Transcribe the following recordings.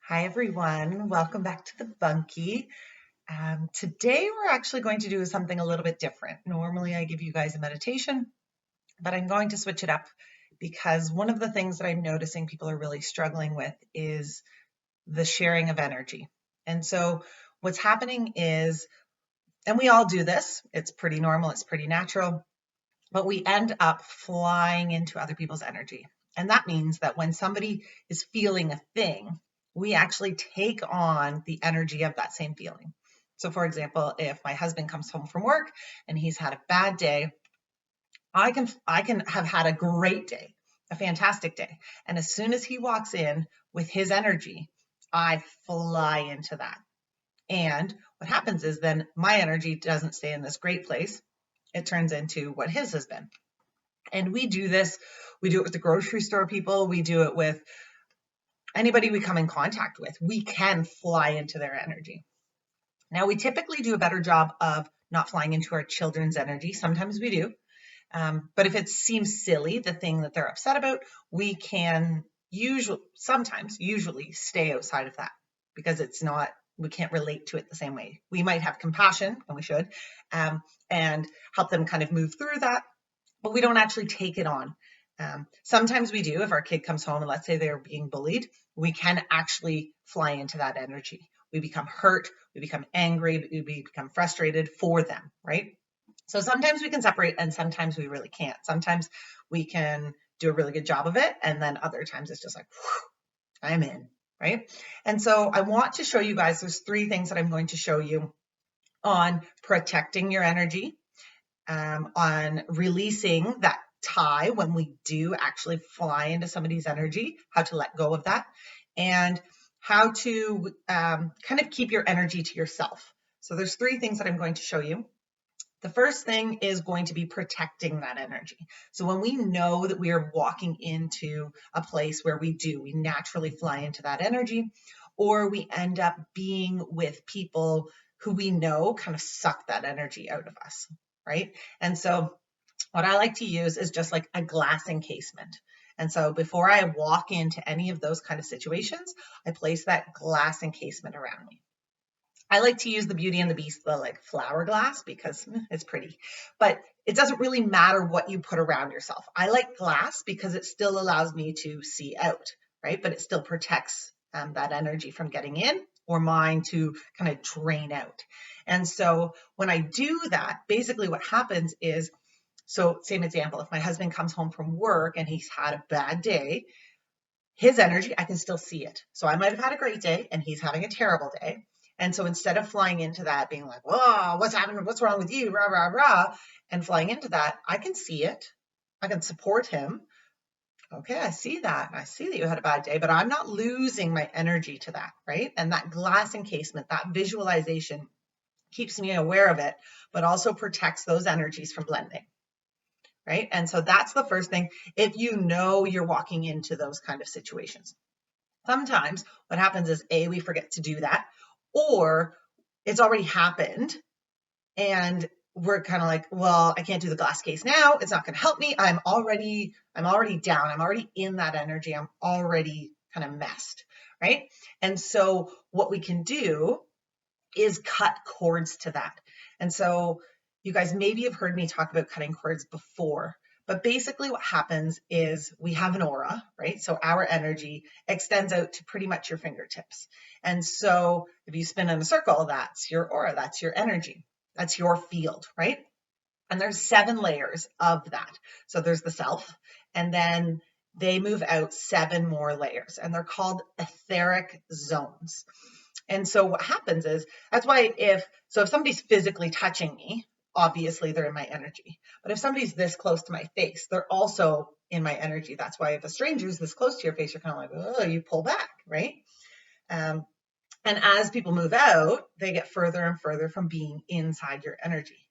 Hi everyone, welcome back to the Bunkie. Today we're actually going to do something a little bit different. Normally I give you guys a meditation, but I'm going to switch it up because one of the things that I'm noticing people are really struggling with is the sharing of energy. And so what's happening is, and we all do this, it's pretty normal, it's pretty natural, but we end up flying into other people's energy. And that means that when somebody is feeling a thing, we actually take on the energy of that same feeling. So, for example, if my husband comes home from work and he's had a bad day, I can have had a great day, a fantastic day. And as soon as he walks in with his energy, I fly into that. And what happens is then my energy doesn't stay in this great place. It turns into what his has been. And we do this, we do it with the grocery store people, we do it with anybody we come in contact with. We can fly into their energy. Now, we typically do a better job of not flying into our children's energy. Sometimes we do. But if it seems silly, the thing that they're upset about, we can usually stay outside of that because it's not, we can't relate to it the same way. We might have compassion, and we should, and help them kind of move through that, but we don't actually take it on. Sometimes we do. If our kid comes home and let's say they're being bullied, we can actually fly into that energy. We become hurt, we become angry, we become frustrated for them, right? So sometimes we can separate and sometimes we really can't. Sometimes we can do a really good job of it, and then other times it's just like, whew, I'm in, right? And so I want to show you guys, there's 3 things that I'm going to show you on protecting your energy, on releasing that tie when we do actually fly into somebody's energy, how to let go of that, and how to kind of keep your energy to yourself. So there's 3 things that I'm going to show you. The first thing is going to be protecting that energy. So when we know that we are walking into a place where we naturally fly into that energy, or we end up being with people who we know kind of suck that energy out of us, right? And so what I like to use is just like a glass encasement. And so before I walk into any of those kind of situations, I place that glass encasement around me. I like to use the Beauty and the Beast, the like flower glass, because it's pretty, but it doesn't really matter what you put around yourself. I like glass because it still allows me to see out, right? But it still protects that energy from getting in or mine to kind of drain out. And so when I do that, basically what happens is, so same example, if my husband comes home from work and he's had a bad day, his energy, I can still see it. So I might have had a great day and he's having a terrible day. And so instead of flying into that, being like, whoa, what's happening? What's wrong with you? Rah, rah, rah. And flying into that, I can see it. I can support him. Okay, I see that. I see that you had a bad day, but I'm not losing my energy to that, right? And that glass encasement, that visualization keeps me aware of it, but also protects those energies from blending, right? And so that's the first thing. If you know you're walking into those kind of situations, sometimes what happens is we forget to do that, or it's already happened and we're kind of like, well, I can't do the glass case now. It's not going to help me. I'm already down. I'm already in that energy. I'm already kind of messed, right? And so what we can do is cut cords to that. And so you guys maybe have heard me talk about cutting cords before, but basically what happens is we have an aura, right? So our energy extends out to pretty much your fingertips. And so if you spin in a circle, that's your aura, that's your energy, that's your field, right? And there's 7 layers of that. So there's the self, and then they move out 7 more layers, and they're called etheric zones. And so what happens is, that's why if somebody's physically touching me, obviously they're in my energy. But if somebody's this close to my face, they're also in my energy. That's why if a stranger's this close to your face, you're kind of like, oh, you pull back, right? And as people move out, they get further and further from being inside your energy.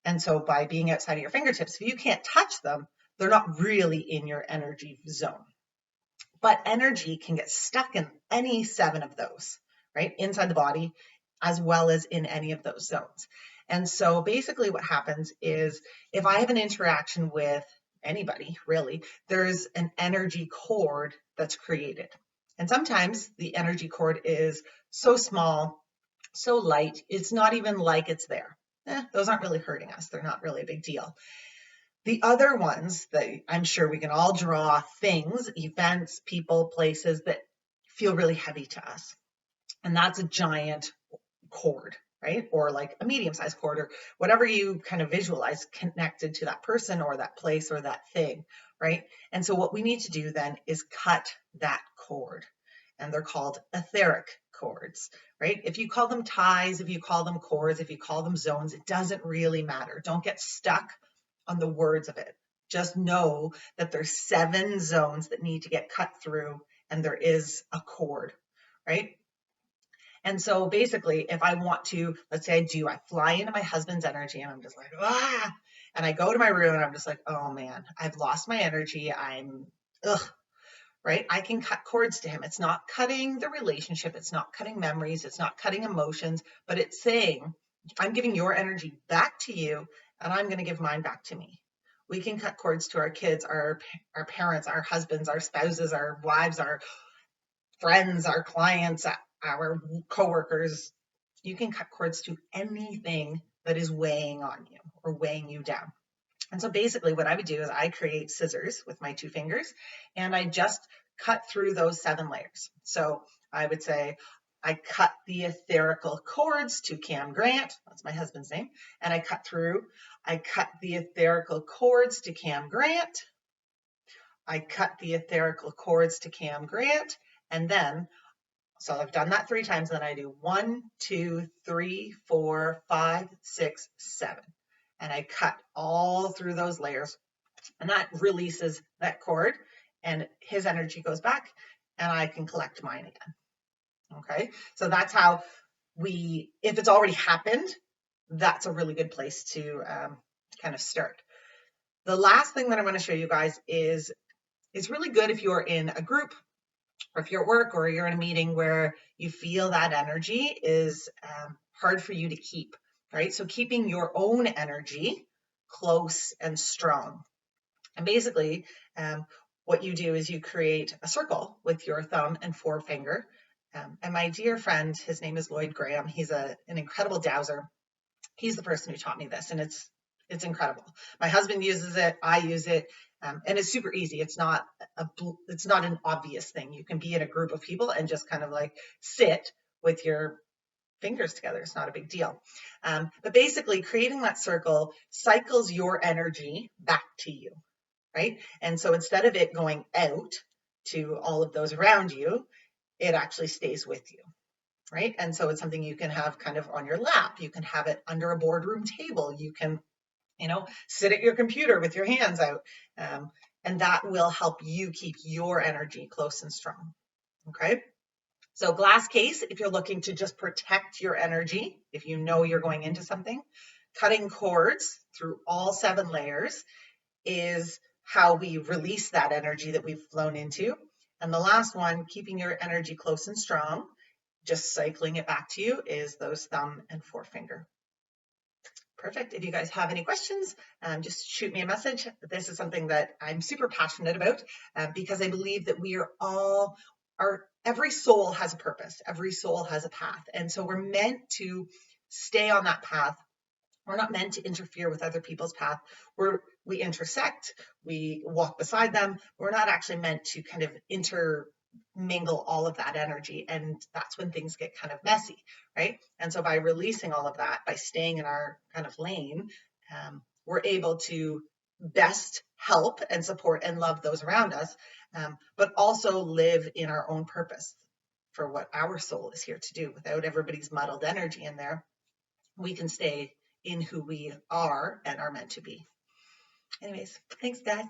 And so by being outside of your fingertips, if you can't touch them, they're not really in your energy zone. But energy can get stuck in any 7 of those, right? Inside the body, as well as in any of those zones. And so basically what happens is, if I have an interaction with anybody, really, there's an energy cord that's created. And sometimes the energy cord is so small, so light, it's not even like it's there. Those aren't really hurting us. They're not really a big deal. The other ones that I'm sure we can all draw things, events, people, places that feel really heavy to us. And that's a giant cord, right? Or like a medium-sized cord, or whatever you kind of visualize connected to that person or that place or that thing, right? And so what we need to do then is cut that cord. And they're called etheric cords, right? If you call them ties, if you call them cords, if you call them zones, it doesn't really matter. Don't get stuck on the words of it. Just know that there's 7 zones that need to get cut through, and there is a cord, right? And so basically, if I want to, let's say I fly into my husband's energy and I'm just like, and I go to my room and I'm just like, oh man, I've lost my energy. Right? I can cut cords to him. It's not cutting the relationship. It's not cutting memories. It's not cutting emotions, but it's saying, I'm giving your energy back to you and I'm going to give mine back to me. We can cut cords to our kids, our parents, our husbands, our spouses, our wives, our friends, our clients, our coworkers. You can cut cords to anything that is weighing on you or weighing you down. And so basically what I would do is I create scissors with my 2 fingers and I just cut through those 7 layers. So I would say I cut the etherical cords to Cam Grant, that's my husband's name, and I cut the etherical cords to Cam Grant. I cut the etherical cords to Cam Grant, and then, so I've done that 3 times, then I do 1, 2, 3, 4, 5, 6, 7. And I cut all through those layers, and that releases that cord, and his energy goes back, and I can collect mine again. Okay, so that's how if it's already happened, that's a really good place to kind of start. The last thing that I'm going to show you guys is it's really good if you're in a group or if you're at work or you're in a meeting where you feel that energy is hard for you to keep, right? So keeping your own energy close and strong. And basically, what you do is you create a circle with your thumb and forefinger. And my dear friend, his name is Lloyd Graham. He's an incredible dowser. He's the person who taught me this, and it's incredible. My husband uses it. I use it. And it's super easy. It's not an obvious thing. You can be in a group of people and just kind of like sit with your fingers together. It's not a big deal. But basically creating that circle cycles your energy back to you, right? And so instead of it going out to all of those around you, it actually stays with you, right? And so it's something you can have kind of on your lap. You can have it under a boardroom table. You can sit at your computer with your hands out. And that will help you keep your energy close and strong. Okay. So glass case, if you're looking to just protect your energy, if you know you're going into something, cutting cords through all 7 layers is how we release that energy that we've flown into. And the last one, keeping your energy close and strong, just cycling it back to you, is those thumb and forefinger. Perfect. If you guys have any questions, just shoot me a message. This is something that I'm super passionate about because I believe that every soul has a purpose. Every soul has a path. And so we're meant to stay on that path. We're not meant to interfere with other people's path. We intersect, we walk beside them. We're not actually meant to kind of intermingle all of that energy, and that's when things get kind of messy, right? And so by releasing all of that, by staying in our kind of lane, we're able to best help and support and love those around us, but also live in our own purpose for what our soul is here to do. Without everybody's muddled energy in there, we can stay in who we are and are meant to be. Anyways, thanks guys.